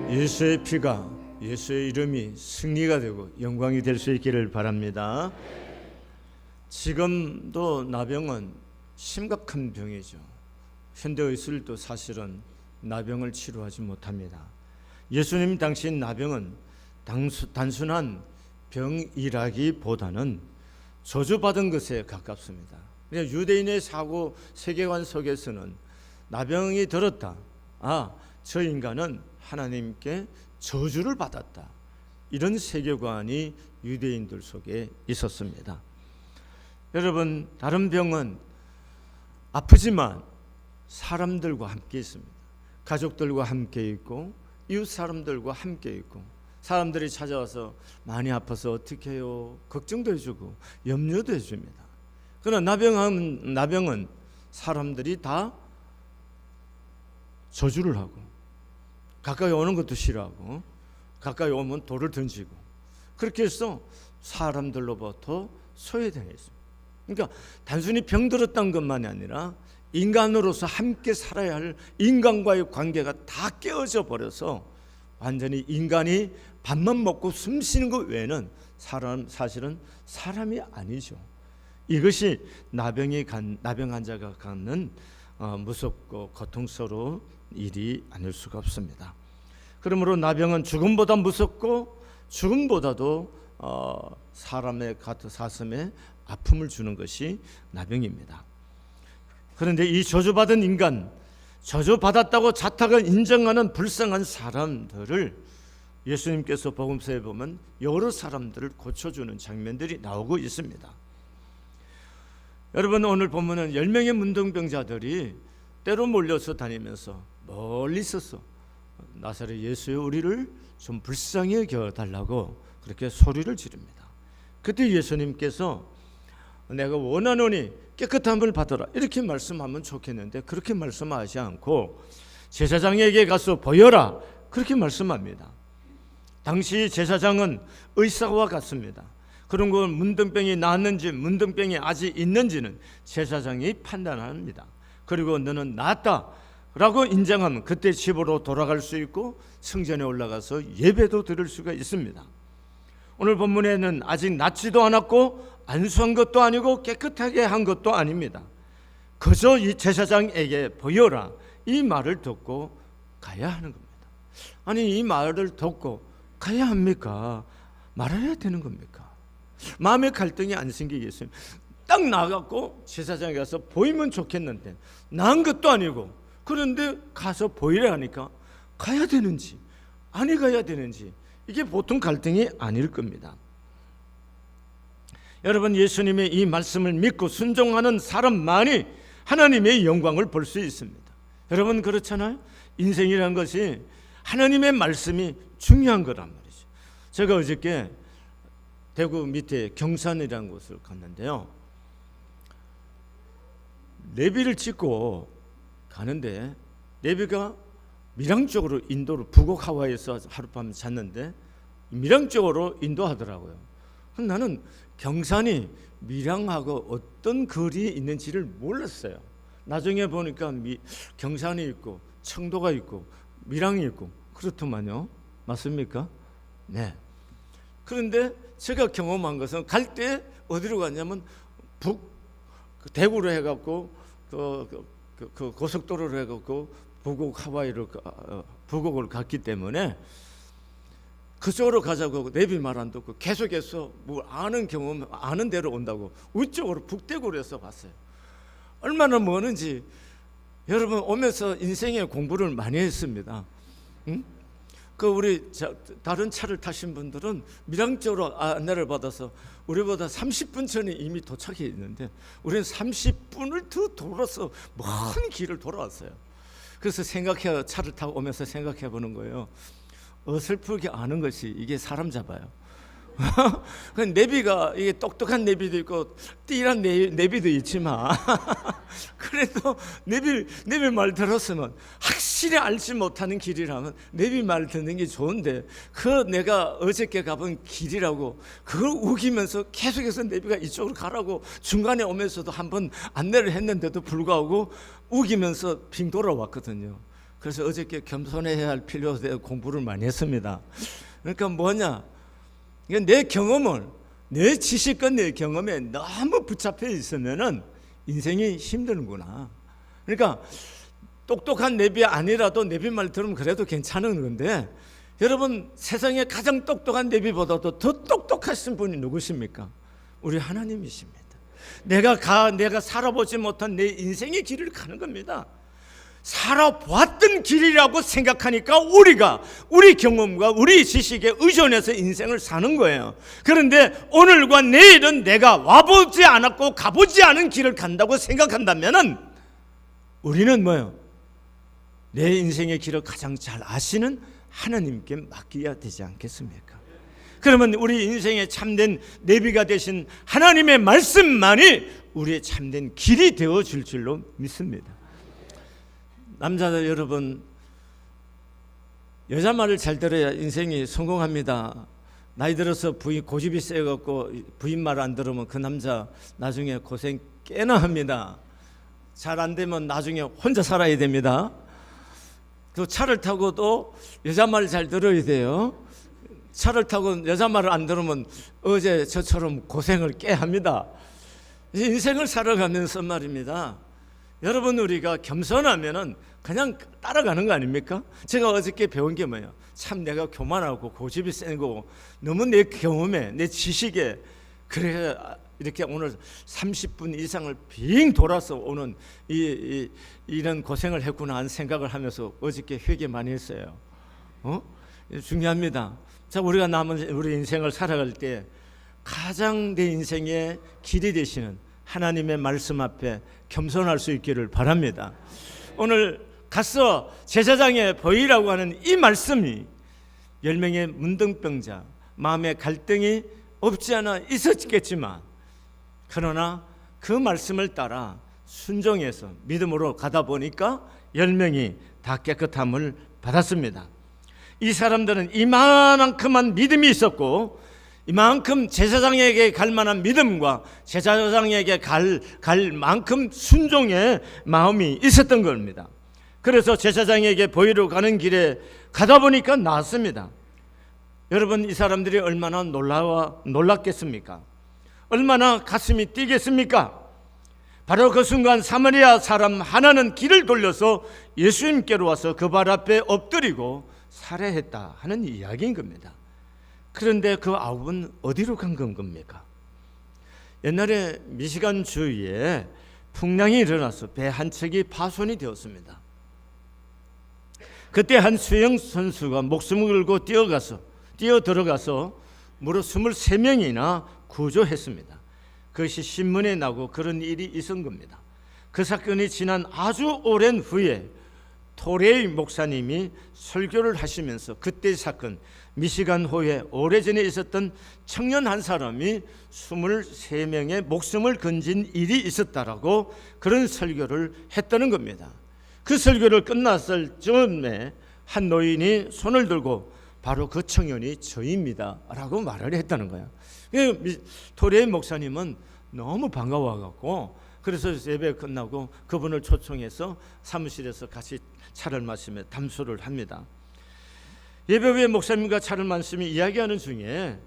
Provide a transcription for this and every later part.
예수의 피가, 예수의 이름이 승리가 되고 영광이 될 수 있기를 바랍니다. 지금도 나병은 심각한 병이죠. 현대의술도 사실은 나병을 치료하지 못합니다. 예수님 당시 나병은 단순한 병이라기보다는 저주받은 것에 가깝습니다. 유대인의 사고 세계관 속에서는 나병이 들었다, 저 인간은 하나님께 저주를 받았다, 이런 세계관이 유대인들 속에 있었습니다. 여러분, 다른 병은 아프지만 사람들과 함께 있습니다. 가족들과 함께 있고 이웃 사람들과 함께 있고, 사람들이 찾아와서 많이 아파서 어떻게 해요? 걱정도 해주고 염려도 해줍니다. 그러나 나병은 사람들이 다 저주를 하고 가까이 오는 것도 싫어하고 가까이 오면 돌을 던지고, 그렇게 해서 사람들로부터 소외당했습니다. 그러니까 단순히 병들었다는 것만이 아니라 인간으로서 함께 살아야 할 인간과의 관계가 다 깨어져 버려서 완전히 인간이 밥만 먹고 숨 쉬는 것 외에는 사실은 사람이 아니죠. 이것이 나병 환자가 갖는 무섭고 고통스러운 일이 아닐 수가 없습니다. 그러므로 나병은 죽음보다 무섭고 죽음보다도 사람의 가슴에 아픔을 주는 것이 나병입니다. 그런데 이 저주받은 인간, 저주받았다고 자탁을 인정하는 불쌍한 사람들을 예수님께서 복음서에 보면 여러 사람들을 고쳐주는 장면들이 나오고 있습니다. 여러분, 오늘 보면은 10명의 문둥병자들이 때로 몰려서 다니면서 멀리 있었어 나사렛 예수여, 우리를 좀 불쌍히 여겨달라고 그렇게 소리를 지릅니다. 그때 예수님께서 내가 원하노니 깨끗함을 받아라, 이렇게 말씀하면 좋겠는데 그렇게 말씀하지 않고 제사장에게 가서 보여라, 그렇게 말씀합니다. 당시 제사장은 의사와 같습니다. 그런 건 문둥병이 나았는지 문둥병이 아직 있는지는 제사장이 판단합니다. 그리고 너는 낫다 라고 인정하면 그때 집으로 돌아갈 수 있고 성전에 올라가서 예배도 드릴 수가 있습니다. 오늘 본문에는 아직 낫지도 않았고 안수한 것도 아니고 깨끗하게 한 것도 아닙니다. 그저 이 제사장에게 보여라, 이 말을 듣고 가야 하는 겁니다. 아니, 이 말을 듣고 가야 합니까? 말아야 되는 겁니까? 마음의 갈등이 안 생기겠어요? 딱 나가고 제사장에 가서 보이면 좋겠는데 나은 것도 아니고, 그런데 가서 보이라 하니까 가야 되는지 아니 가야 되는지, 이게 보통 갈등이 아닐 겁니다. 여러분, 예수님의 이 말씀을 믿고 순종하는 사람만이 하나님의 영광을 볼 수 있습니다. 여러분, 그렇잖아요? 인생이라는 것이 하나님의 말씀이 중요한 거란 말이죠. 제가 어저께 대구 밑에 경산이라는 곳을 갔는데요, 내비를 찍고 가는데 내비가 밀양 쪽으로 인도로, 북옥 하와이에서 하룻밤 잤는데 밀양 쪽으로 인도하더라고요. 나는 경산이 밀양하고 어떤 거리에 있는지를 몰랐어요. 나중에 보니까 경산이 있고 청도가 있고 밀양이 있고 그렇더만요. 맞습니까? 네. 그런데 제가 경험한 것은 갈 때 어디로 갔냐면 대구로 해갖고 그 고속도로로 해갖고 북옥 하와이로 북옥을 갔기 때문에 그쪽으로 가자고 내비 말 안 듣고 계속해서 뭐 아는 대로 온다고 우쪽으로 북대구로 해서 봤어요. 얼마나 먼지. 여러분, 오면서 인생의 공부를 많이 했습니다. 응? 우리 다른 차를 타신 분들은 밀양 쪽으로 안내를 받아서 우리보다 30분 전에 이미 도착해 있는데 우리는 30분을 더 돌아서 먼 길을 돌아왔어요. 그래서 차를 타고 오면서 생각해 보는 거예요. 어설프게 아는 것이 이게 사람 잡아요. 그 내비가 이게 똑똑한 내비도 있고 띠란 내비도 있지만 그래도 내비 말 들었으면 확실히 알지 못하는 길이라면 내비 말 듣는 게 좋은데, 내가 어저께 가본 길이라고 그걸 우기면서 계속해서 내비가 이쪽으로 가라고 중간에 오면서도 한번 안내를 했는데도 불구하고 우기면서 빙 돌아왔거든요. 그래서 어저께 겸손해야 할 필요에 공부를 많이 했습니다. 그러니까 뭐냐, 내 경험을, 내 지식과 내 경험에 너무 붙잡혀 있으면은 인생이 힘드는구나. 그러니까 똑똑한 내비 아니라도 내비 말 들으면 그래도 괜찮은 건데, 여러분 세상에 가장 똑똑한 내비보다도 더 똑똑하신 분이 누구십니까? 우리 하나님이십니다. 내가 살아보지 못한 내 인생의 길을 가는 겁니다. 살아보았던 길이라고 생각하니까 우리 경험과 우리 지식에 의존해서 인생을 사는 거예요. 그런데 오늘과 내일은 내가 와보지 않았고 가보지 않은 길을 간다고 생각한다면은 우리는 뭐예요? 내 인생의 길을 가장 잘 아시는 하나님께 맡겨야 되지 않겠습니까? 그러면 우리 인생의 참된 내비가 되신 하나님의 말씀만이 우리의 참된 길이 되어줄 줄로 믿습니다. 남자들 여러분, 여자 말을 잘 들어야 인생이 성공합니다. 나이 들어서 부인 고집이 세갖고 부인 말 안 들으면 그 남자 나중에 고생 꽤나 합니다. 잘 안 되면 나중에 혼자 살아야 됩니다. 그 차를 타고도 여자 말 잘 들어야 돼요. 차를 타고 여자 말을 안 들으면 어제 저처럼 고생을 꽤 합니다. 인생을 살아가면서 말입니다. 여러분, 우리가 겸손하면은 그냥 따라가는 거 아닙니까? 제가 어저께 배운 게 뭐예요? 참 내가 교만하고 고집이 센 거고 너무 내 경험에 내 지식에 그래 이렇게 오늘 30분 이상을 빙 돌아서 오는 이런 고생을 했구나 하는 생각을 하면서 어저께 회개 많이 했어요. 중요합니다. 자, 우리가 남은 우리 인생을 살아갈 때 가장 내 인생의 길이 되시는 하나님의 말씀 앞에 겸손할 수 있기를 바랍니다. 오늘 가서 제사장에 보이라고 하는 이 말씀이 10명의 문둥병자 마음의 갈등이 없지 않아 있었겠지만, 그러나 그 말씀을 따라 순종해서 믿음으로 가다 보니까 10명이 다 깨끗함을 받았습니다. 이 사람들은 이만큼만 믿음이 있었고, 이만큼 제사장에게 갈 만한 믿음과 제사장에게 갈 만큼 순종의 마음이 있었던 겁니다. 그래서 제사장에게 보이러 가는 길에 가다 보니까 나았습니다. 여러분, 이 사람들이 얼마나 놀랐겠습니까? 얼마나 가슴이 뛰겠습니까? 바로 그 순간 사마리아 사람 하나는 길을 돌려서 예수님께로 와서 그 발 앞에 엎드리고 살해했다 하는 이야기인 겁니다. 그런데 그 9은 어디로 간 겁니까? 옛날에 미시간 주위에 풍랑이 일어나서 배 한 척이 파손이 되었습니다. 그때 한 수영 선수가 목숨을 걸고 뛰어 들어가서 무려 23명이나 구조했습니다. 그것이 신문에 나고 그런 일이 있은 겁니다. 그 사건이 지난 아주 오랜 후에 토레이 목사님이 설교를 하시면서 그때 사건, 미시간호에 오래전에 있었던 청년 한 사람이 23명의 목숨을 건진 일이 있었다라고 그런 설교를 했다는 겁니다. 그 설교를 끝났을 즈음에 한 노인이 손을 들고 바로 그 청년이 저입니다 라고 말을 했다는 거예요. 토레이 목사님은 너무 반가워갖고 그래서 예배 끝나고 그분을 초청해서 사무실에서 같이 차를 마시며 담소를 합니다. 예배 후에 목사님과 차를 마시며 이야기하는 중에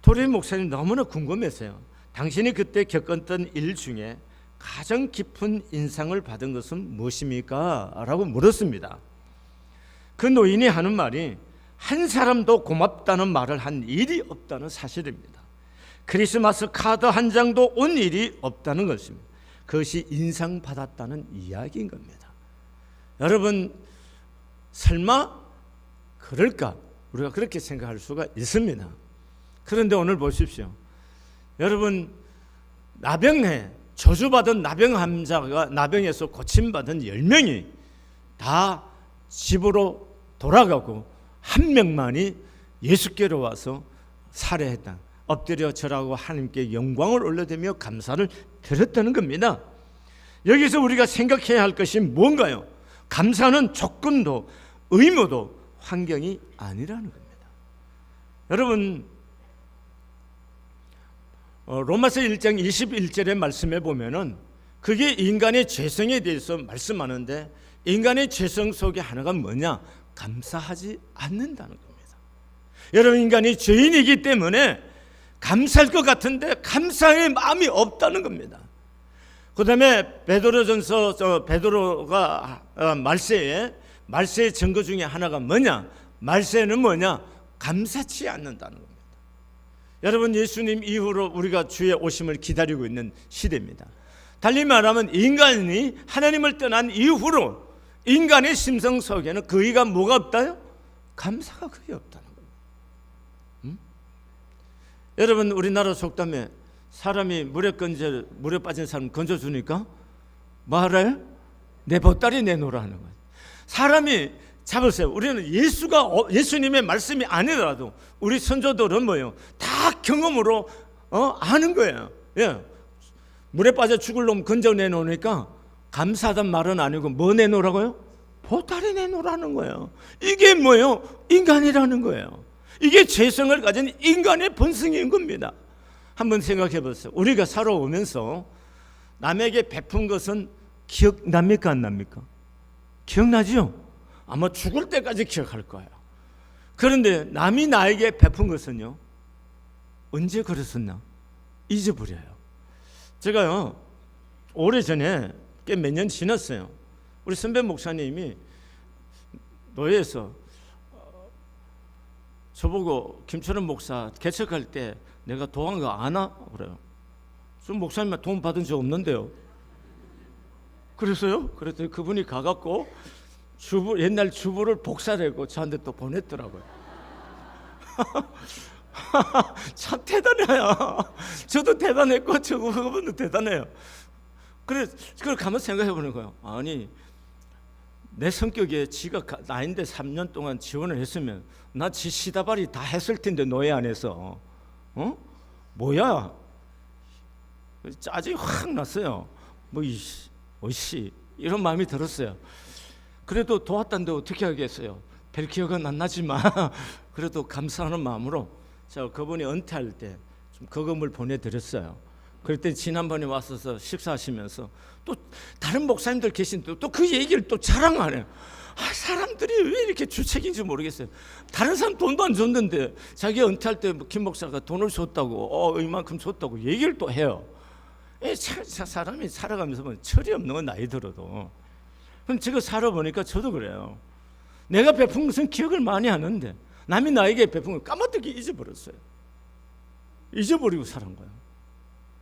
토레이 목사님 너무나 궁금했어요. 당신이 그때 겪었던 일 중에 가장 깊은 인상을 받은 것은 무엇입니까? 라고 물었습니다. 그 노인이 하는 말이 한 사람도 고맙다는 말을 한 일이 없다는 사실입니다. 크리스마스 카드 한 장도 온 일이 없다는 것입니다. 그것이 인상받았다는 이야기인 겁니다. 여러분, 설마 그럴까? 우리가 그렇게 생각할 수가 있습니다. 그런데 오늘 보십시오. 여러분, 나병에 저주받은 나병 환자가 나병에서 고침받은 10명이 다 집으로 돌아가고 한 명만이 예수께로 와서 살해했다. 엎드려 절하고 하나님께 영광을 올려드리며 감사를 드렸다는 겁니다. 여기서 우리가 생각해야 할 것이 뭔가요? 감사는 조건도 의무도 환경이 아니라는 겁니다. 여러분, 로마서 1장 21절의 말씀에 보면은 그게 인간의 죄성에 대해서 말씀하는데 인간의 죄성 속에 하나가 뭐냐? 감사하지 않는다는 겁니다. 여러분, 인간이 죄인이기 때문에 감사할 것 같은데 감사의 마음이 없다는 겁니다. 그 다음에 베드로전서 베드로가 말세의 증거 중에 하나가 뭐냐? 말세는 뭐냐? 감사치 않는다는 겁니다. 여러분, 예수님 이후로 우리가 주의 오심을 기다리고 있는 시대입니다. 달리 말하면 인간이 하나님을 떠난 이후로 인간의 심성 속에는 거의가 뭐가 없다요? 감사가 거의 없다는 겁니다. 여러분, 우리나라 속담에 사람이 물에 빠진 사람 건져주니까 뭐 알아요? 내 보따리 내놓으라 하는 거예요. 사람이 잡으세요. 우리는 예수님의 말씀이 아니더라도 우리 선조들은 뭐예요? 다 경험으로 아는 거예요. 예. 물에 빠져 죽을 놈 건져 내놓으니까 감사하단 말은 아니고 뭐 내놓으라고요? 보따리 내놓으라는 거예요. 이게 뭐예요? 인간이라는 거예요. 이게 죄성을 가진 인간의 본성인 겁니다. 한번 생각해 보세요. 우리가 살아오면서 남에게 베푼 것은 기억납니까? 안 납니까? 기억나죠? 아마 죽을 때까지 기억할 거예요. 그런데 남이 나에게 베푼 것은요, 언제 그랬었나? 잊어버려요. 제가요, 오래전에 꽤 몇 년 지났어요. 우리 선배 목사님이 노예에서 저보고 김철원 목사 개척할 때 내가 도와한 거 아나? 그래요. 저 목사님한테 도움 받은 적 없는데요. 그래서요? 그랬더니 그분이 가갖고 옛날 주부를 복사하고 저한테 또 보냈더라고요. 참 대단해요. 저도 대단했고 그분도 대단해요. 그걸 가만 생각해 보는 거예요. 아니, 내 성격에 지가 나인데 3년 동안 지원을 했으면 나 지 시다발이 다 했을 텐데, 노예 안에서. 뭐야? 짜증이 확 났어요. 이런 마음이 들었어요. 그래도 도왔다는데 어떻게 하겠어요? 별 기억은 안 나지만 그래도 감사하는 마음으로 제가 그분이 은퇴할 때 좀 거금을 보내드렸어요. 그랬더니 지난번에 와서 식사하시면서 또 다른 목사님들 계신데 또 그 얘기를 또 자랑하네요. 사람들이 왜 이렇게 주책인지 모르겠어요. 다른 사람 돈도 안 줬는데 자기 은퇴할 때 김 목사가 돈을 줬다고, 이만큼 줬다고 얘기를 또 해요. 사람이 살아가면서 뭐 철이 없는 건 나이 들어도. 그럼 제가 살아보니까 저도 그래요. 내가 베푼 것은 기억을 많이 하는데 남이 나에게 베푼 걸 까마득히 잊어버렸어요. 잊어버리고 살은 거예요.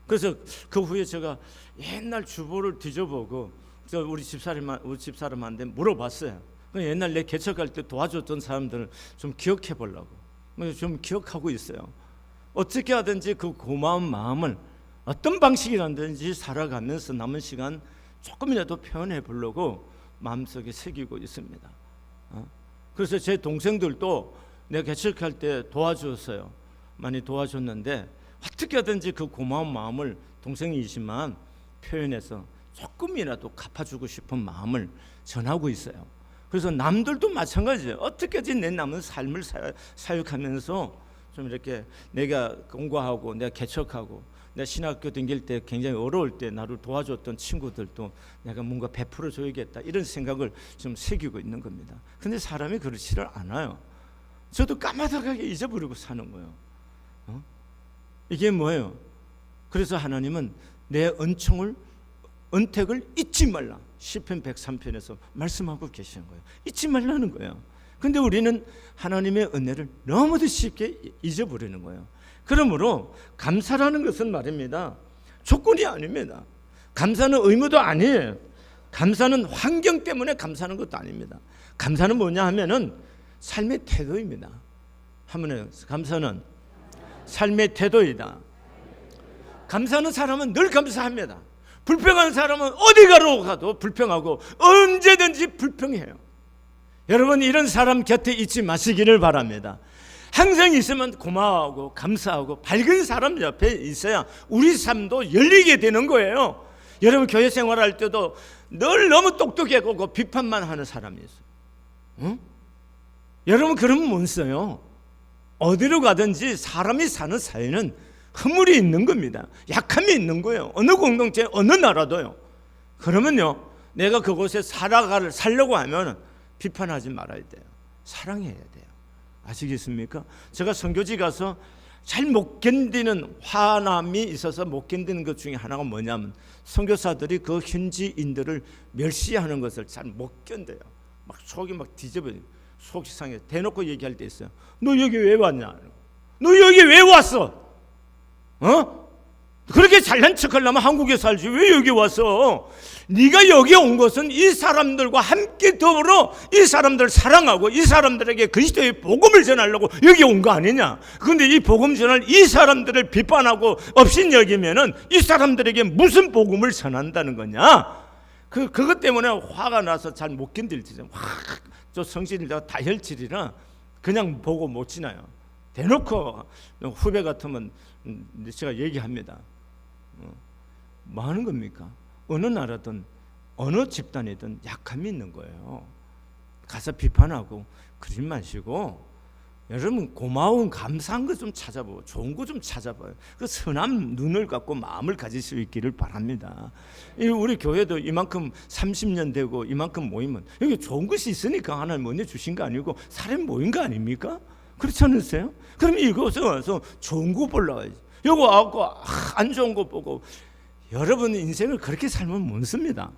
그래서 그 후에 제가 옛날 주보를 뒤져보고 우리 집사람한테 물어봤어요. 옛날 내 개척할 때 도와줬던 사람들을 좀 기억해 보려고. 좀 기억하고 있어요. 어떻게 하든지 그 고마운 마음을 어떤 방식이라든지 살아가면서 남은 시간 조금이라도 표현해 보려고 마음속에 새기고 있습니다. 그래서 제 동생들도 내가 개척할 때 도와줬어요. 많이 도와줬는데 어떻게 하든지 그 고마운 마음을 동생이지만 표현해서 조금이라도 갚아주고 싶은 마음을 전하고 있어요. 그래서 남들도 마찬가지예요. 어떻게든 내 남은 삶을 사역하면서 좀 이렇게 내가 공부하고 내가 개척하고 내가 신학교 다닐 때 굉장히 어려울 때 나를 도와줬던 친구들도 내가 뭔가 베풀어 줘야겠다, 이런 생각을 좀 새기고 있는 겁니다. 근데 사람이 그렇지를 않아요. 저도 까마득하게 잊어버리고 사는 거예요. 이게 뭐예요? 그래서 하나님은 내 은택을 잊지 말라, 시편 103편에서 말씀하고 계시는 거예요. 잊지 말라는 거예요. 근데 우리는 하나님의 은혜를 너무도 쉽게 잊어버리는 거예요. 그러므로 감사라는 것은 말입니다, 조건이 아닙니다. 감사는 의무도 아니에요. 감사는 환경 때문에 감사하는 것도 아닙니다. 감사는 뭐냐 하면은 삶의 태도입니다. 한번에 감사는 삶의 태도이다. 감사하는 사람은 늘 감사합니다. 불평하는 사람은 어디 가도 불평하고 언제든지 불평해요. 여러분, 이런 사람 곁에 있지 마시기를 바랍니다. 항상 있으면 고마워하고 감사하고 밝은 사람 옆에 있어야 우리 삶도 열리게 되는 거예요. 여러분, 교회 생활할 때도 늘 너무 똑똑하고 비판만 하는 사람이 있어요. 여러분, 그러면 못 써요. 어디로 가든지 사람이 사는 사회는 허물이 있는 겁니다. 약함이 있는 거예요. 어느 공동체, 어느 나라도요. 그러면요, 내가 그곳에 살려고 하면 비판하지 말아야 돼요. 사랑해야 돼요. 아시겠습니까? 제가 선교지 가서 잘 못 견디는 화남이 있어서 못 견디는 것 중에 하나가 뭐냐면 선교사들이 그 현지인들을 멸시하는 것을 잘 못 견뎌요. 막 속이 막 뒤집어요. 속이 상해. 대놓고 얘기할 때 있어요. 너 여기 왜 왔냐? 너 여기 왜 왔어? 그렇게 잘난 척하려면 한국에 살지 왜 여기 왔어? 네가 여기 온 것은 이 사람들과 함께 더불어 이 사람들을 사랑하고 이 사람들에게 그리스도의 복음을 전하려고 여기 온 거 아니냐? 그런데 이 복음 전할 이 사람들을 비판하고 업신여기면은 이 사람들에게 무슨 복음을 전한다는 거냐? 그것 때문에 화가 나서 잘 못 견딜지. 저 성실이라 다혈질이라 그냥 보고 못 지나요. 대놓고 후배 같으면 제가 얘기합니다. 뭐 하는 겁니까? 어느 나라든 어느 집단이든 약함이 있는 거예요. 가서 비판하고 그러지 마시고 여러분 고마운 감사한 거 좀 찾아보고 좋은 거 좀 찾아봐요. 그 선한 눈을 갖고 마음을 가질 수 있기를 바랍니다. 우리 교회도 이만큼 30년 되고 이만큼 모이면 여기 좋은 것이 있으니까 하나님 은혜 주신 거 아니고 사람이 모인 거 아닙니까? 그렇지 않으세요? 그럼 이곳에 와서 좋은 거 보려고 하지. 여기 와서 안 좋은 거 보고 여러분 인생을 그렇게 살면 못 씁니다.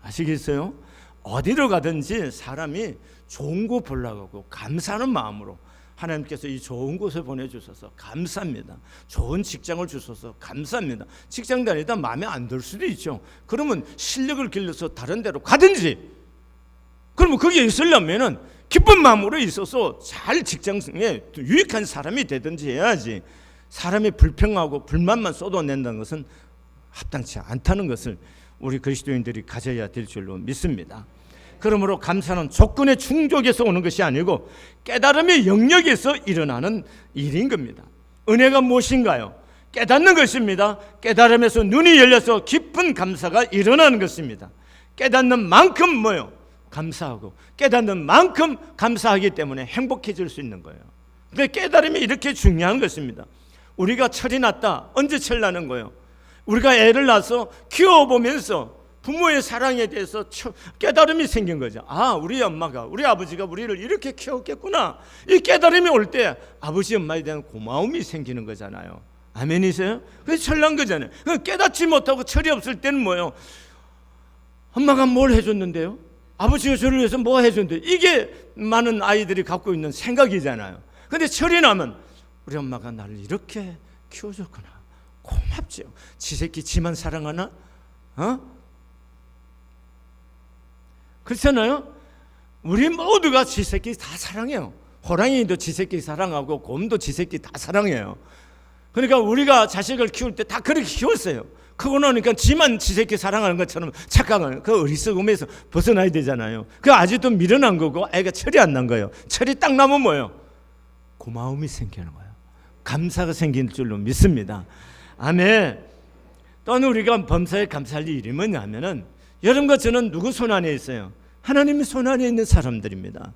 아시겠어요? 어디로 가든지 사람이 좋은 거 보려고 하고 감사하는 마음으로 하나님께서 이 좋은 곳에 보내주셔서 감사합니다. 좋은 직장을 주셔서 감사합니다. 직장 다니다 마음에 안 들 수도 있죠. 그러면 실력을 길러서 다른 데로 가든지, 그러면 거기에 있으려면은 기쁜 마음으로 있어서 잘 직장에 유익한 사람이 되든지 해야지. 사람이 불평하고 불만만 쏟아낸다는 것은 합당치 않다는 것을 우리 그리스도인들이 가져야 될 줄로 믿습니다. 그러므로 감사는 조건의 충족에서 오는 것이 아니고 깨달음의 영역에서 일어나는 일인 겁니다. 은혜가 무엇인가요? 깨닫는 것입니다. 깨달음에서 눈이 열려서 깊은 감사가 일어나는 것입니다. 깨닫는 만큼 뭐요? 감사하고 깨닫는 만큼 감사하기 때문에 행복해질 수 있는 거예요. 그러니까 깨달음이 이렇게 중요한 것입니다. 우리가 철이 났다. 언제 철 나는 거예요? 우리가 애를 낳아서 키워보면서 부모의 사랑에 대해서 깨달음이 생긴 거죠. 우리 엄마가, 우리 아버지가 우리를 이렇게 키웠겠구나. 이 깨달음이 올 때 아버지 엄마에 대한 고마움이 생기는 거잖아요. 아멘이세요? 그래서 철난 거잖아요. 깨닫지 못하고 철이 없을 때는 뭐예요? 엄마가 뭘 해줬는데요? 아버지가 저를 위해서 뭐 해줬는데, 이게 많은 아이들이 갖고 있는 생각이잖아요. 근데 철이 나면 우리 엄마가 나를 이렇게 키워줬구나. 고맙죠. 지 새끼 지만 사랑하나? 그렇잖아요. 우리 모두가 지 새끼 다 사랑해요. 호랑이도 지 새끼 사랑하고 곰도 지 새끼 다 사랑해요. 그러니까 우리가 자식을 키울 때 다 그렇게 키웠어요. 크고 나니까 지만 지 새끼 사랑하는 것처럼 착각하는 그 어리석음에서 벗어나야 되잖아요. 그 아직도 미련한 거고 애가 철이 안 난 거예요. 철이 딱 나면 뭐예요? 고마움이 생기는 거예요. 감사가 생길 줄로 믿습니다. 아멘. 또는 우리가 범사에 감사할 일이 뭐냐면은, 여러분과 저는 누구 손 안에 있어요? 하나님의 손 안에 있는 사람들입니다.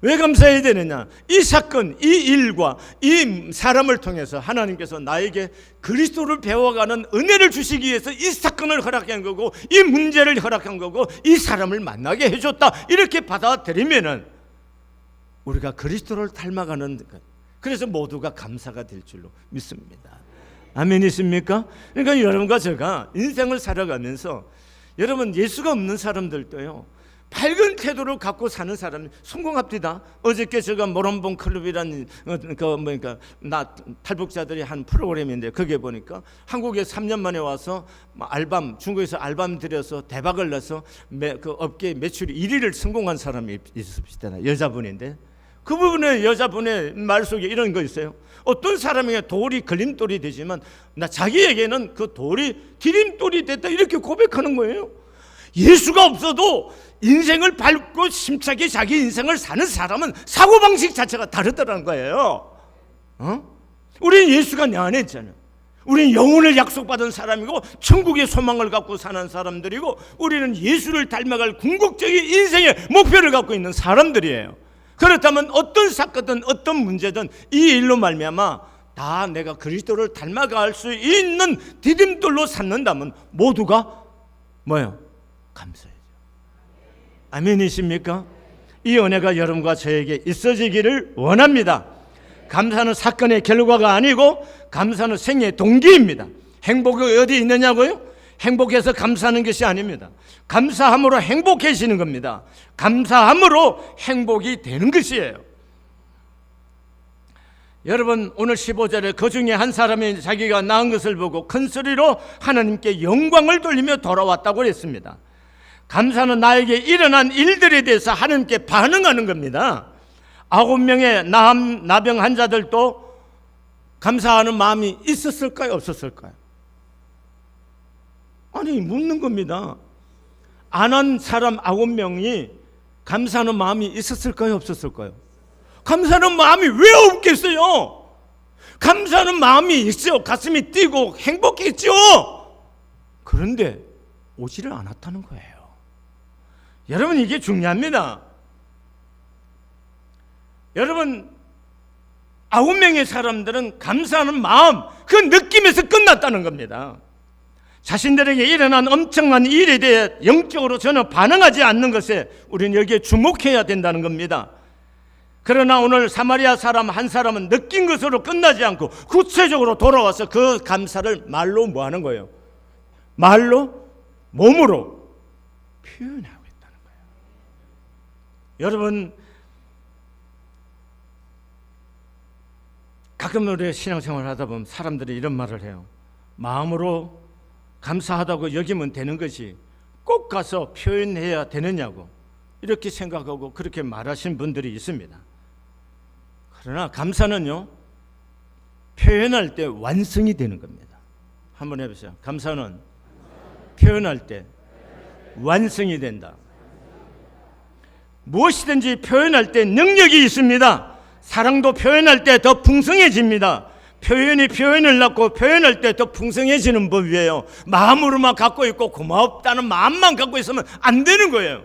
왜 감사해야 되느냐? 이 사건, 이 일과 이 사람을 통해서 하나님께서 나에게 그리스도를 배워가는 은혜를 주시기 위해서 이 사건을 허락한 거고, 이 문제를 허락한 거고, 이 사람을 만나게 해줬다. 이렇게 받아들이면은 우리가 그리스도를 닮아가는 것, 그래서 모두가 감사가 될 줄로 믿습니다. 아멘이십니까? 그러니까 여러분과 제가 인생을 살아가면서, 여러분 예수가 없는 사람들도요, 밝은 태도를 갖고 사는 사람이 성공합니다. 어저께 제가 모란봉 클럽이라는 탈북자들이 한 프로그램인데, 거기에 보니까 한국에 3년 만에 와서 알밤, 중국에서 알밤 들여서 대박을 내서 그 업계 매출이 1위를 성공한 사람이 있었습니다. 여자분인데, 그 부분에 여자분의 말 속에 이런 거 있어요. 어떤 사람에게 돌이 걸림돌이 되지만 자기에게는 그 돌이 디딤돌이 됐다, 이렇게 고백하는 거예요. 예수가 없어도 인생을 밟고 심차게 자기 인생을 사는 사람은 사고방식 자체가 다르다는 거예요. 우리는 예수가 내 안에 있잖아요. 우리는 영혼을 약속받은 사람이고 천국의 소망을 갖고 사는 사람들이고, 우리는 예수를 닮아갈 궁극적인 인생의 목표를 갖고 있는 사람들이에요. 그렇다면 어떤 사건든 어떤 문제든 이 일로 말미암아 다 내가 그리스도를 닮아갈 수 있는 디딤돌로 삼는다면 모두가 뭐예요? 감사해요. 아멘이십니까? 이 은혜가 여러분과 저에게 있어지기를 원합니다. 감사는 사건의 결과가 아니고 감사는 생애의 동기입니다. 행복이 어디 있느냐고요? 행복해서 감사하는 것이 아닙니다. 감사함으로 행복해지는 겁니다. 감사함으로 행복이 되는 것이에요. 여러분, 오늘 15절에 그 중에 한 사람이 자기가 낳은 것을 보고 큰 소리로 하나님께 영광을 돌리며 돌아왔다고 했습니다. 감사는 나에게 일어난 일들에 대해서 하나님께 반응하는 겁니다. 9명의 나병 환자들도 감사하는 마음이 있었을까요? 없었을까요? 아니, 묻는 겁니다. 안 한 사람 9명이 감사하는 마음이 있었을까요? 없었을까요? 감사하는 마음이 왜 없겠어요? 감사하는 마음이 있어요. 가슴이 뛰고 행복했죠. 그런데 오지를 않았다는 거예요. 여러분, 이게 중요합니다. 여러분, 9명의 사람들은 감사하는 마음, 그 느낌에서 끝났다는 겁니다. 자신들에게 일어난 엄청난 일에 대해 영적으로 전혀 반응하지 않는 것에 우리는 여기에 주목해야 된다는 겁니다. 그러나 오늘 사마리아 사람 한 사람은 느낀 것으로 끝나지 않고 구체적으로 돌아와서 그 감사를 말로 뭐 하는 거예요? 말로, 몸으로 표현하고 있다는 거예요. 여러분, 가끔 우리 신앙생활 하다 보면 사람들이 이런 말을 해요. 마음으로 감사하다고 여기면 되는 것이 꼭 가서 표현해야 되느냐고 이렇게 생각하고 그렇게 말하신 분들이 있습니다. 그러나 감사는요, 표현할 때 완성이 되는 겁니다. 한번 해보세요. 감사는 표현할 때 완성이 된다. 무엇이든지 표현할 때 능력이 있습니다. 사랑도 표현할 때 더 풍성해집니다. 표현이 표현을 낳고 표현할 때 더 풍성해지는 법이에요. 마음으로만 갖고 있고 고맙다는 마음만 갖고 있으면 안 되는 거예요.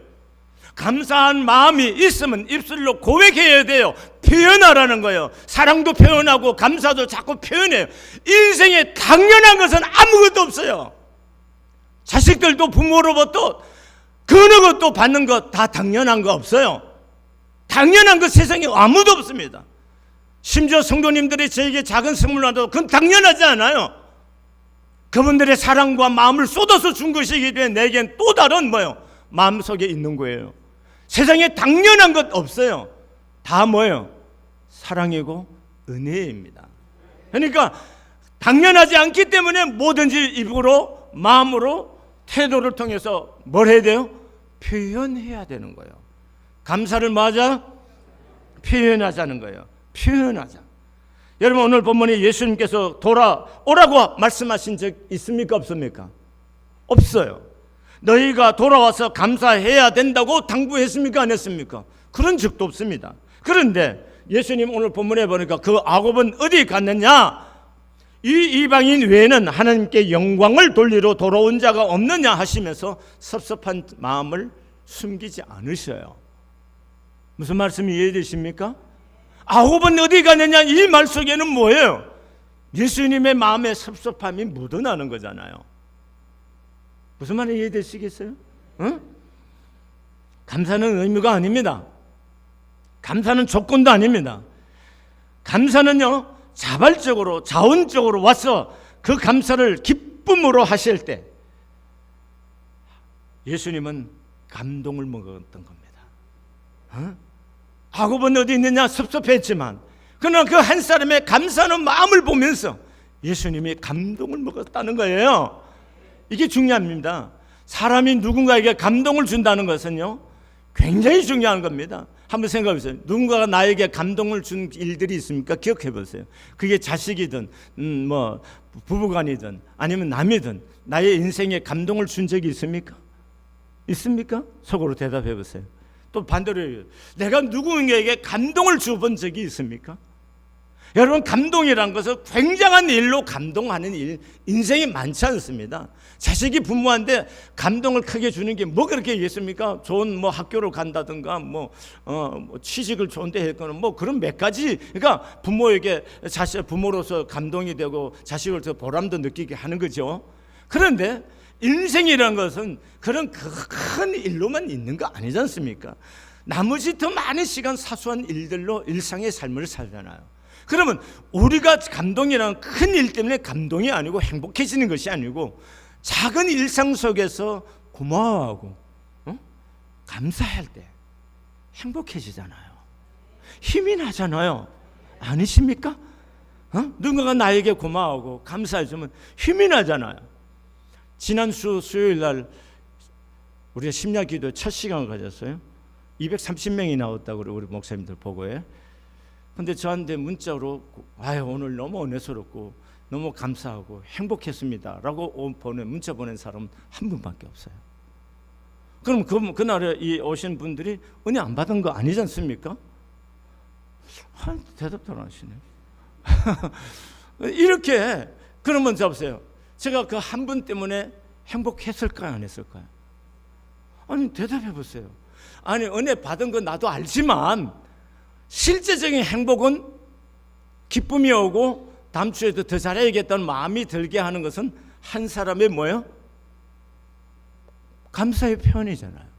감사한 마음이 있으면 입술로 고백해야 돼요. 표현하라는 거예요. 사랑도 표현하고 감사도 자꾸 표현해요. 인생에 당연한 것은 아무것도 없어요. 자식들도 부모로부터 어느 것도 받는 것 다 당연한 거 없어요. 당연한 것 세상에 아무도 없습니다. 심지어 성도님들이 저에게 작은 선물을 놔도 그건 당연하지 않아요. 그분들의 사랑과 마음을 쏟아서 준 것이기 때문에 내겐 또 다른 뭐예요? 마음속에 있는 거예요. 세상에 당연한 것 없어요. 다 뭐예요? 사랑이고 은혜입니다. 그러니까 당연하지 않기 때문에 뭐든지 입으로, 마음으로, 태도를 통해서 뭘 해야 돼요? 표현해야 되는 거예요. 감사를 맞아 표현하자는 거예요. 표현하자. 여러분, 오늘 본문에 예수님께서 돌아오라고 말씀하신 적 있습니까? 없습니까? 없어요. 너희가 돌아와서 감사해야 된다고 당부했습니까? 안 했습니까? 그런 적도 없습니다. 그런데 예수님 오늘 본문에 보니까 그 9은 어디 갔느냐? 이 이방인 외에는 하나님께 영광을 돌리러 돌아온 자가 없느냐 하시면서 섭섭한 마음을 숨기지 않으셔요. 무슨 말씀이 이해되십니까? 9은 어디 갔느냐 이 말 속에는 뭐예요? 예수님의 마음에 섭섭함이 묻어나는 거잖아요. 무슨 말인지 이해되시겠어요? 응? 감사는 의무가 아닙니다. 감사는 조건도 아닙니다. 감사는요, 자발적으로 자원적으로 와서 그 감사를 기쁨으로 하실 때 예수님은 감동을 먹었던 겁니다. 야곱은 어디 있느냐 섭섭했지만 그러나 그 한 사람의 감사하는 마음을 보면서 예수님이 감동을 먹었다는 거예요. 이게 중요합니다. 사람이 누군가에게 감동을 준다는 것은요, 굉장히 중요한 겁니다. 한번 생각해 보세요. 누군가가 나에게 감동을 준 일들이 있습니까? 기억해 보세요. 그게 자식이든 뭐 부부간이든 아니면 남이든 나의 인생에 감동을 준 적이 있습니까? 있습니까? 속으로 대답해 보세요. 또 반대로 내가 누구에게 감동을 줘본 적이 있습니까? 여러분, 감동이란 것은 굉장한 일로 감동하는 일, 인생이 많지 않습니다. 자식이 부모한테 감동을 크게 주는 게 뭐 그렇게 있겠습니까? 좋은 뭐 학교를 간다든가 뭐 취직을 좋은데 했거나 뭐 그런 몇 가지, 그러니까 부모에게 부모로서 감동이 되고 자식을 더 보람도 느끼게 하는 거죠. 그런데 인생이라는 것은 그런 큰 일로만 있는 거 아니지 않습니까? 나머지 더 많은 시간 사소한 일들로 일상의 삶을 살잖아요. 그러면 우리가 감동이라는 큰 일 때문에 감동이 아니고 행복해지는 것이 아니고 작은 일상 속에서 고마워하고 감사할 때 행복해지잖아요. 힘이 나잖아요. 아니십니까? 누군가가 나에게 고마워하고 감사해주면 힘이 나잖아요. 지난 수요일 날 우리가 심야기도 첫 시간을 가졌어요. 230명이 나왔다고 우리 목사님들 보고해. 근데 저한테 문자로 오늘 너무 은혜스럽고 너무 감사하고 행복했습니다 라고 문자 보낸 사람은 한 분밖에 없어요. 그럼 그날에 이 오신 분들이 은혜 안 받은 거 아니지 않습니까? 대답도 안 하시네. 이렇게 그러면 잡으세요. 제가 그 한 분 때문에 행복했을까요? 안 했을까요? 아니 대답해 보세요. 아니 은혜 받은 건 나도 알지만 실제적인 행복은 기쁨이 오고 다음 주에도 더 잘해야겠다는 마음이 들게 하는 것은 한 사람의 뭐예요? 감사의 표현이잖아요.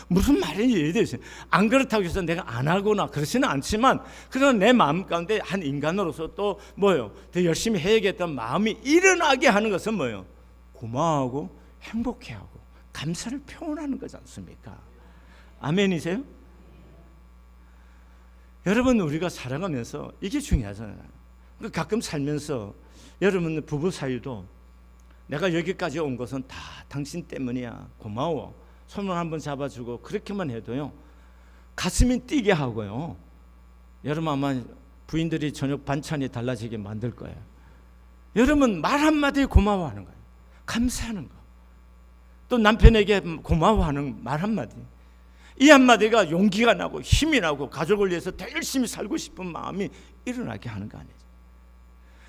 무슨 말인지 이해되세요? 안 그렇다고 해서 내가 안 하거나 그렇지는 않지만 그러나 내 마음 가운데 한 인간으로서 또 뭐예요? 더 열심히 해야겠다는 마음이 일어나게 하는 것은 뭐예요? 고마워하고 행복해하고 감사를 표현하는 거지 않습니까? 아멘이세요? 여러분 우리가 살아가면서 이게 중요하잖아요. 가끔 살면서 여러분 부부 사이도 내가 여기까지 온 것은 다 당신 때문이야 고마워 손을 한번 잡아주고 그렇게만 해도요 가슴이 뛰게 하고요 여러분 아마 부인들이 저녁 반찬이 달라지게 만들 거예요. 여러분 말 한마디에 고마워하는 거예요. 감사하는 거. 또 남편에게 고마워하는 말 한마디, 이 한마디가 용기가 나고 힘이 나고 가족을 위해서 더 열심히 살고 싶은 마음이 일어나게 하는 거 아니죠.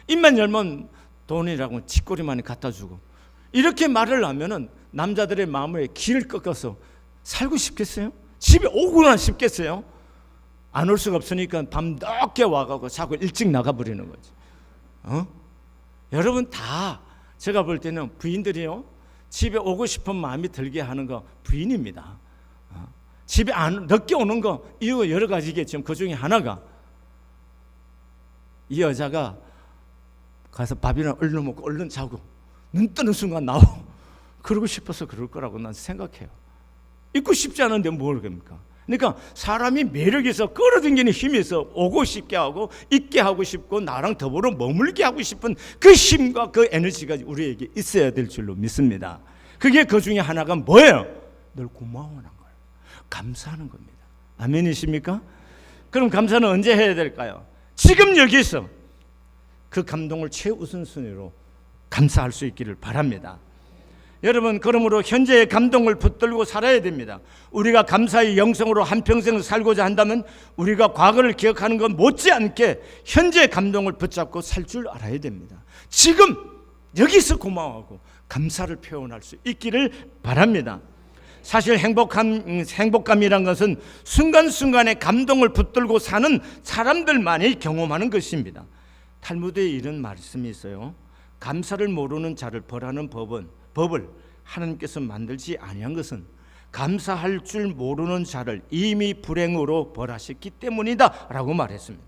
입만 열면 돈이라고 쥐꼬리만 갖다 주고 이렇게 말을 하면은 남자들의 마음을 길을 꺾어서 살고 싶겠어요? 집에 오고나 싶겠어요? 안 올 수가 없으니까 밤 늦게 와가고 자꾸 일찍 나가버리는 거지. 여러분 다 제가 볼 때는 부인들이요 집에 오고 싶은 마음이 들게 하는 거 부인입니다. 집에 늦게 오는 거 이유가 여러 가지겠지만 그 중에 하나가 이 여자가 가서 밥이나 얼른 먹고 얼른 자고 눈 뜨는 순간 나오고 그러고 싶어서 그럴 거라고 난 생각해요. 있고 싶지 않은데 뭘 겁니까? 그러니까 사람이 매력이 있어 끌어당기는 힘이 있어 오고 싶게 하고 있게 하고 싶고 나랑 더불어 머물게 하고 싶은 그 힘과 그 에너지가 우리에게 있어야 될 줄로 믿습니다. 그게 그 중에 하나가 뭐예요? 늘 고마워하는 거예요. 감사하는 겁니다. 아멘이십니까? 그럼 감사는 언제 해야 될까요? 지금 여기서 그 감동을 최우선순위로 감사할 수 있기를 바랍니다. 여러분 그러므로 현재의 감동을 붙들고 살아야 됩니다. 우리가 감사의 영성으로 한평생 살고자 한다면 우리가 과거를 기억하는 것 못지않게 현재의 감동을 붙잡고 살 줄 알아야 됩니다. 지금 여기서 고마워하고 감사를 표현할 수 있기를 바랍니다. 사실 행복감이란 것은 순간순간의 감동을 붙들고 사는 사람들만이 경험하는 것입니다. 탈무드에 이런 말씀이 있어요. 감사를 모르는 자를 벌하는 법을 하나님께서 만들지 아니한 것은 감사할 줄 모르는 자를 이미 불행으로 벌하셨기 때문이다 라고 말했습니다.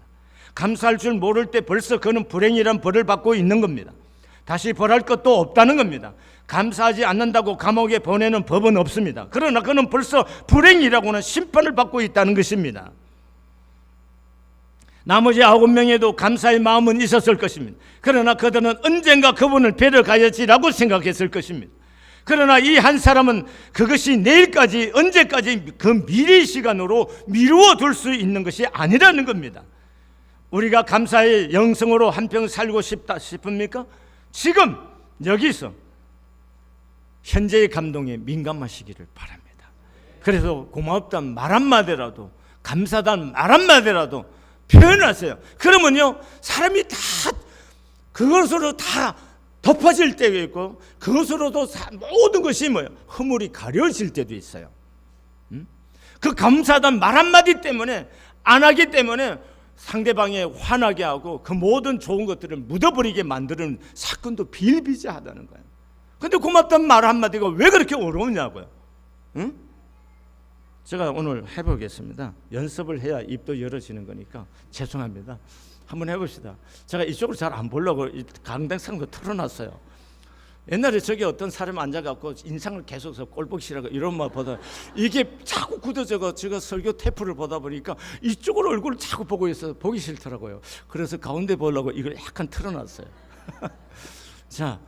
감사할 줄 모를 때 벌써 그는 불행이란 벌을 받고 있는 겁니다. 다시 벌할 것도 없다는 겁니다. 감사하지 않는다고 감옥에 보내는 법은 없습니다. 그러나 그는 벌써 불행이라고는 심판을 받고 있다는 것입니다. 나머지 9명에도 감사의 마음은 있었을 것입니다. 그러나 그들은 언젠가 그분을 뵈러 가야지라고 생각했을 것입니다. 그러나 이 한 사람은 그것이 내일까지 언제까지 그 미래 시간으로 미루어 둘 수 있는 것이 아니라는 겁니다. 우리가 감사의 영성으로 한평 살고 싶다 싶습니까? 지금 여기서 현재의 감동에 민감하시기를 바랍니다. 그래서 고맙다는 말 한마디라도 감사다는 말 한마디라도 표현하세요. 그러면요 사람이 다 그것으로 다 덮어질 때가 있고 그것으로도 모든 것이 뭐예요? 허물이 가려질 때도 있어요. 그 감사하다는 말 한마디 때문에 안 하기 때문에 상대방에 화나게 하고 그 모든 좋은 것들을 묻어버리게 만드는 사건도 비일비재하다는 거예요. 근데 고맙다는 말 한마디가 왜 그렇게 어려우냐고요. 응? 제가 오늘 해보겠습니다. 연습을 해야 입도 열어지는 거니까 죄송합니다. 한번 해봅시다. 제가 이쪽으로 잘 안 보려고 강당상도 틀어놨어요. 옛날에 저기 어떤 사람 앉아갖고 인상을 계속 꼴보기 싫어하고 이런 말 보다 이게 자꾸 굳어져가 제가 설교 테이프를 보다 보니까 이쪽으로 얼굴을 자꾸 보고 있어서 보기 싫더라고요. 그래서 가운데 보려고 이걸 약간 틀어놨어요. 자,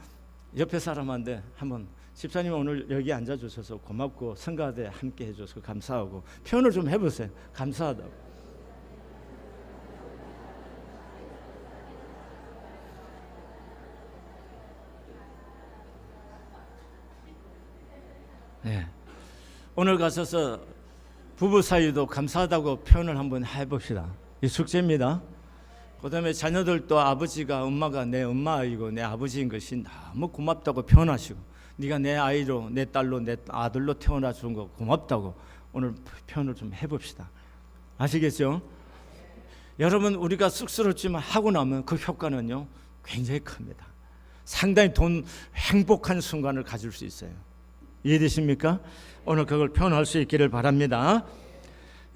옆에 사람한테 한번 집사님 오늘 여기 앉아주셔서 고맙고 성가대 함께 해줘서 감사하고 표현을 좀 해보세요. 감사하다고. 네. 오늘 가셔서 부부 사이도 감사하다고 표현을 한번 해봅시다. 이 숙제입니다. 그 다음에 자녀들도 아버지가 엄마가 내 엄마이고 내 아버지인 것이 너무 고맙다고 표현하시고 네가 내 아이로 내 딸로 내 아들로 태어나 준 거 고맙다고 오늘 표현을 좀 해봅시다. 아시겠죠? 여러분 우리가 쑥스럽지만 하고 나면 그 효과는요 굉장히 큽니다. 상당히 행복한 순간을 가질 수 있어요. 이해되십니까? 오늘 그걸 표현할 수 있기를 바랍니다.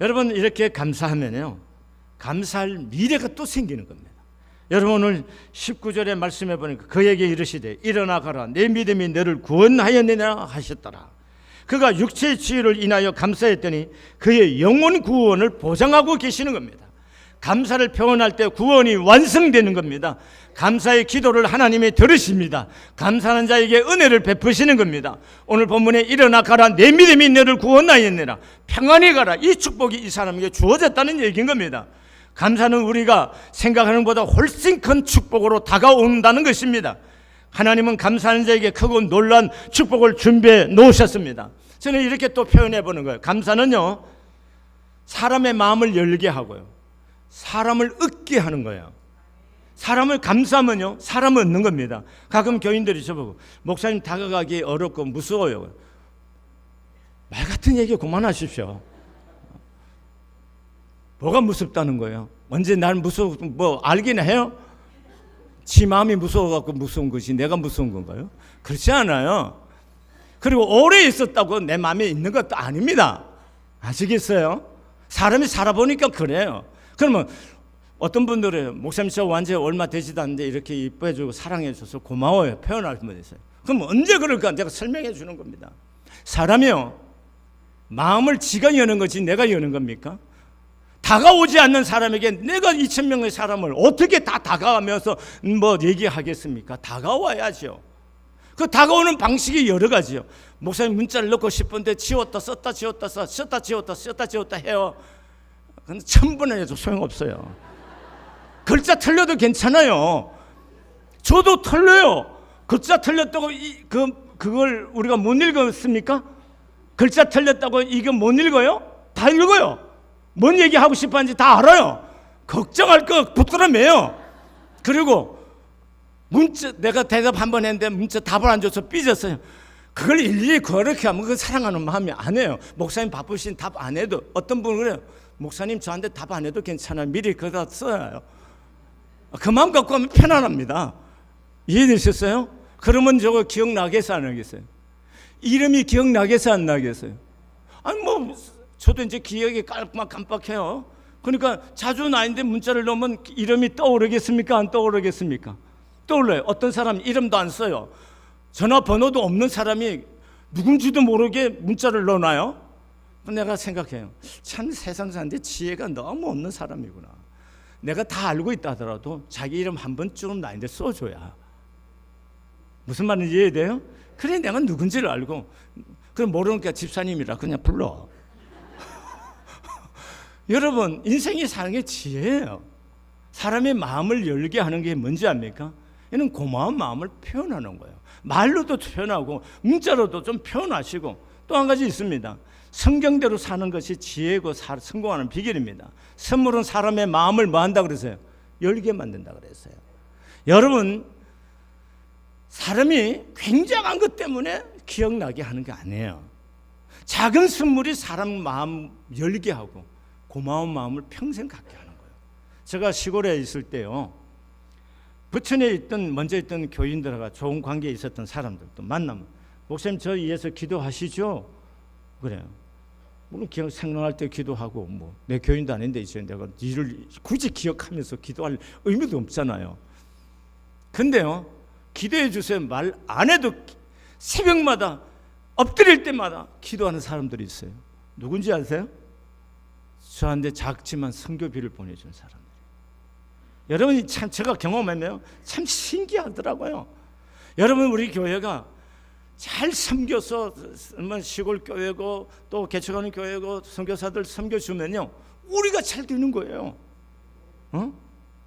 여러분 이렇게 감사하면요 감사할 미래가 또 생기는 겁니다. 여러분 오늘 19절에 말씀해 보니까 그에게 이르시되 일어나 가라 내 믿음이 너를 구원하였느냐 하셨더라. 그가 육체의 치유를 인하여 감사했더니 그의 영혼 구원을 보장하고 계시는 겁니다. 감사를 표현할 때 구원이 완성되는 겁니다. 감사의 기도를 하나님이 들으십니다. 감사하는 자에게 은혜를 베푸시는 겁니다. 오늘 본문에 일어나 가라 내 믿음이 너를 구원하였느니라 평안히 가라 이 축복이 이 사람에게 주어졌다는 얘기인 겁니다. 감사는 우리가 생각하는 것보다 훨씬 큰 축복으로 다가온다는 것입니다. 하나님은 감사하는 자에게 크고 놀라운 축복을 준비해 놓으셨습니다. 저는 이렇게 또 표현해 보는 거예요. 감사는요 사람의 마음을 열게 하고요 사람을 얻게 하는 거예요. 사람을 감사하면요 사람을 얻는 겁니다. 가끔 교인들이 저보고 목사님 다가가기 어렵고 무서워요. 말 같은 얘기 그만하십시오. 뭐가 무섭다는 거예요? 언제 날 무서워 뭐 알긴 해요? 지 마음이 무서워갖고 무서운 것이 내가 무서운 건가요? 그렇지 않아요. 그리고 오래 있었다고 내 마음에 있는 것도 아닙니다. 아시겠어요? 사람이 살아보니까 그래요. 그러면 어떤 분들은 목사님 저 완전 얼마 되지도 않는데 이렇게 이뻐해주고 사랑해줘서 고마워요 표현할 분 있어요. 그럼 언제 그럴까? 내가 설명해 주는 겁니다. 사람이요 마음을 지가 여는 거지 내가 여는 겁니까? 다가오지 않는 사람에게 내가 2,000명의 사람을 어떻게 다 다가가면서 뭐 얘기하겠습니까? 다가와야죠. 그 다가오는 방식이 여러 가지요. 목사님 문자를 넣고 싶은데 지웠다 썼다 지웠다 썼다 지웠다 썼다 지웠다 해요. 근데 1,000번을 해도 소용없어요. 글자 틀려도 괜찮아요. 저도 틀려요. 글자 틀렸다고 그걸 우리가 못 읽었습니까? 글자 틀렸다고 이거 못 읽어요? 다 읽어요. 뭔 얘기하고 싶었는지 다 알아요. 걱정할 거 붙들어 매요. 그리고 문자 내가 대답 한 번 했는데 문자 답을 안 줘서 삐졌어요. 그걸 일일이 그렇게 하면 그 사랑하는 마음이 안 해요. 목사님 바쁘신 답 안 해도 어떤 분은 그래요. 목사님 저한테 답 안 해도 괜찮아요. 미리 그거 써요. 그 마음 갖고 하면 편안합니다. 이해되셨어요? 그러면 저거 기억나겠어 안 나겠어요? 이름이 기억나겠어 안 나겠어요? 아니 뭐 저도 이제 기억이 깜빡해요. 그러니까 자주 나인데 문자를 넣으면 이름이 떠오르겠습니까? 안 떠오르겠습니까? 떠올라요. 어떤 사람 이름도 안 써요. 전화번호도 없는 사람이 누군지도 모르게 문자를 넣어놔요. 내가 생각해요. 참 세상 사는데 지혜가 너무 없는 사람이구나. 내가 다 알고 있다 하더라도 자기 이름 한 번쯤 나인데 써줘야. 무슨 말인지 이해돼요? 그래 내가 누군지를 알고 그럼 모르니까 집사님이라 그냥 불러. 여러분 인생이 사는 게 지혜예요. 사람의 마음을 열게 하는 게 뭔지 압니까? 이는 고마운 마음을 표현하는 거예요. 말로도 표현하고 문자로도 좀 표현하시고 또 한 가지 있습니다. 성경대로 사는 것이 지혜고 성공하는 비결입니다. 선물은 사람의 마음을 뭐 한다 그랬어요? 열게 만든다 그랬어요. 여러분 사람이 굉장한 것 때문에 기억나게 하는 게 아니에요. 작은 선물이 사람 마음 열게 하고 고마운 마음을 평생 갖게 하는 거예요. 제가 시골에 있을 때요 부천에 먼저 있던 교인들과 좋은 관계에 있었던 사람들도 만나면 목사님 저 위해서 기도하시죠? 그래요. 물론 생각할 때 기도하고 내 교인도 아닌데 이제 내가 일을 굳이 기억하면서 기도할 의미도 없잖아요. 근데요, 기도해 주세요 말 안 해도 새벽마다 엎드릴 때마다 기도하는 사람들이 있어요. 누군지 아세요? 저한테 작지만 선교비를 보내준 사람들. 여러분이 참 제가 경험하면 참 신기하더라고요. 여러분 우리 교회가 잘 섬겨서 시골 교회고 또 개척하는 교회고 선교사들 섬겨주면요 우리가 잘 되는 거예요.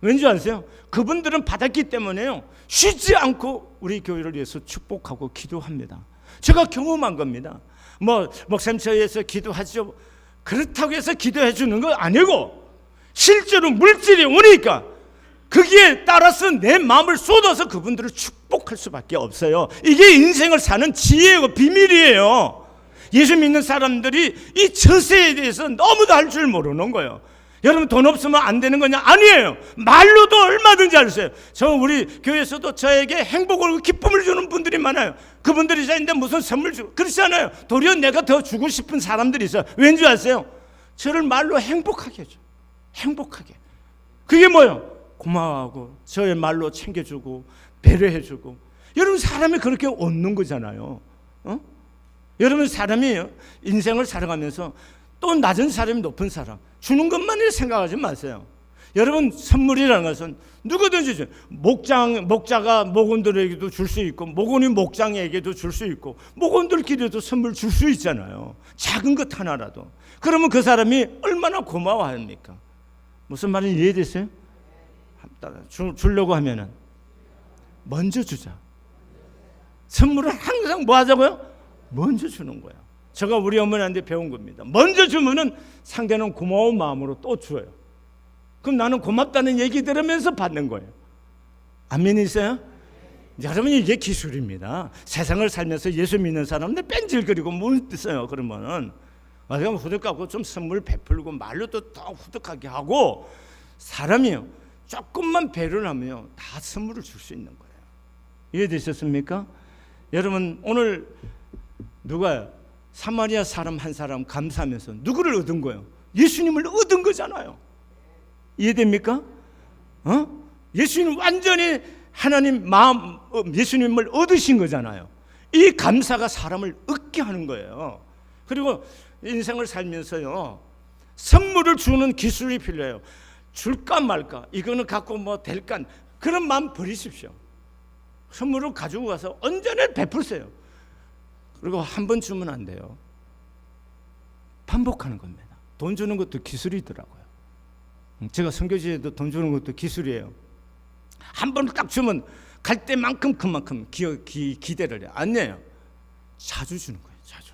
왠지 아세요? 그분들은 받았기 때문에요 쉬지 않고 우리 교회를 위해서 축복하고 기도합니다. 제가 경험한 겁니다. 목사님 저에 위해서 기도하죠. 그렇다고 해서 기도해 주는 거 아니고 실제로 물질이 오니까 거기에 따라서 내 마음을 쏟아서 그분들을 축복할 수밖에 없어요. 이게 인생을 사는 지혜고 비밀이에요. 예수 믿는 사람들이 이 처세에 대해서 너무도 할 줄 모르는 거예요. 여러분 돈 없으면 안 되는 거냐? 아니에요. 말로도 얼마든지 할 수 있어요. 저 우리 교회에서도 저에게 행복을 기쁨을 주는 분들이 많아요. 그분들이 저한테 무슨 선물 주고 그렇지 않아요. 도리어 내가 더 주고 싶은 사람들이 있어요. 왠지 아세요? 저를 말로 행복하게 해줘. 행복하게. 그게 뭐예요? 고마워하고 저의 말로 챙겨주고 배려해주고. 여러분 사람이 그렇게 얻는 거잖아요. 여러분 사람이 인생을 살아가면서 또 낮은 사람이 높은 사람 주는 것만을 생각하지 마세요. 여러분 선물이라는 것은 누구든지 줘요. 목자가 목원들에게도 줄 수 있고 목원이 목장에게도 줄 수 있고 목원들끼리도 선물 줄 수 있잖아요. 작은 것 하나라도. 그러면 그 사람이 얼마나 고마워합니까? 무슨 말인지 이해됐어요? 주려고 하면은 먼저 주자. 선물은 항상 뭐 하자고요? 먼저 주는 거예요. 제가 우리 어머니한테 배운 겁니다. 먼저 주면은 상대는 고마운 마음으로 또 줘요. 그럼 나는 고맙다는 얘기 들으면서 받는 거예요. 아멘이세요? 여러분 이게 기술입니다. 세상을 살면서 예수 믿는 사람들 뺀질거리고 못 있어요. 그러면은 내가 후덕하고 좀 선물 베풀고 말로도 더 후덕하게 하고 사람이요 조금만 배려를 하면요 다 선물을 줄 수 있는 거예요. 이해되셨습니까? 여러분 오늘 누가 사마리아 사람 한 사람 감사하면서 누구를 얻은 거예요? 예수님을 얻은 거잖아요. 이해됩니까? 예수님 완전히 하나님 마음 예수님을 얻으신 거잖아요. 이 감사가 사람을 얻게 하는 거예요. 그리고 인생을 살면서요 선물을 주는 기술이 필요해요. 줄까 말까 이거는 갖고 뭐 될까 그런 마음 버리십시오. 선물을 가지고 가서 언제나 베풀세요. 그리고 한 번 주면 안 돼요. 반복하는 겁니다. 돈 주는 것도 기술이더라고요. 제가 선교지에도 돈 주는 것도 기술이에요. 한 번 딱 주면 갈 때만큼 그만큼 기대를 해요. 아니에요. 자주 주는 거예요. 자주.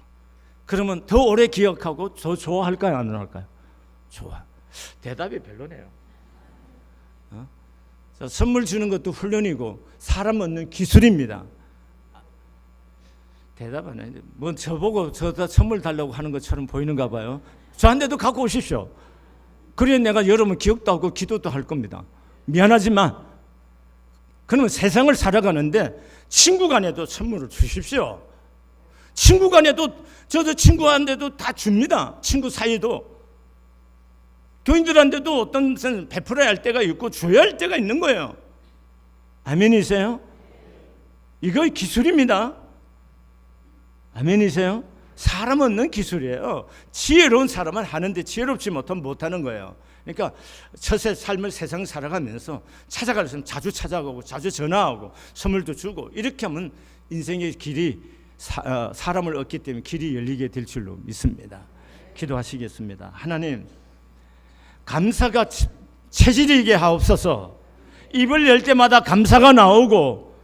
그러면 더 오래 기억하고 더 좋아할까요? 안 할까요? 좋아. 대답이 별로네요. 선물 주는 것도 훈련이고 사람 얻는 기술입니다. 대답 안 해요. 뭐 저보고 저다 선물 달라고 하는 것처럼 보이는가 봐요. 저한테도 갖고 오십시오. 그래야 내가 여러분 기억도 하고 기도도 할 겁니다. 미안하지만 그러면 세상을 살아가는데 친구 간에도 선물을 주십시오. 친구 간에도 저도 친구한테도 다 줍니다. 친구 사이도. 교인들한테도 어떤 것은 베풀어야 할 때가 있고 줘야 할 때가 있는 거예요. 아멘이세요? 이거 기술입니다. 아멘이세요? 사람 얻는 기술이에요. 지혜로운 사람은 하는데 지혜롭지 못하면 못하는 거예요. 그러니까 처세 삶을 세상 살아가면서 찾아갈 수 있으면 자주 찾아가고 자주 전화하고 선물도 주고 이렇게 하면 인생의 길이 사람을 얻기 때문에 길이 열리게 될 줄로 믿습니다. 기도하시겠습니다. 하나님 감사가 체질이게 하옵소서. 입을 열 때마다 감사가 나오고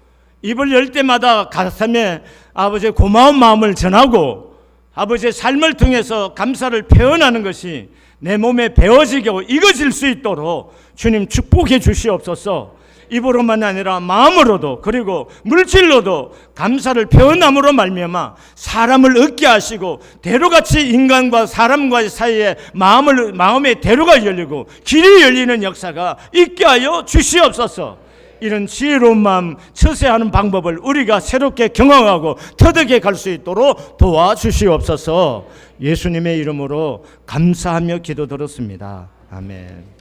입을 열 때마다 가슴에 아버지의 고마운 마음을 전하고 아버지의 삶을 통해서 감사를 표현하는 것이 내 몸에 배어지게 하고 익어질 수 있도록 주님 축복해 주시옵소서. 입으로만 아니라 마음으로도 그리고 물질로도 감사를 표현함으로 말미암아 사람을 얻게 하시고 대로같이 인간과 사람과의 사이에 마음의 대로가 열리고 길이 열리는 역사가 있게 하여 주시옵소서. 이런 지혜로운 마음, 처세하는 방법을 우리가 새롭게 경험하고 터득해 갈 수 있도록 도와주시옵소서. 예수님의 이름으로 감사하며 기도드렸습니다. 아멘.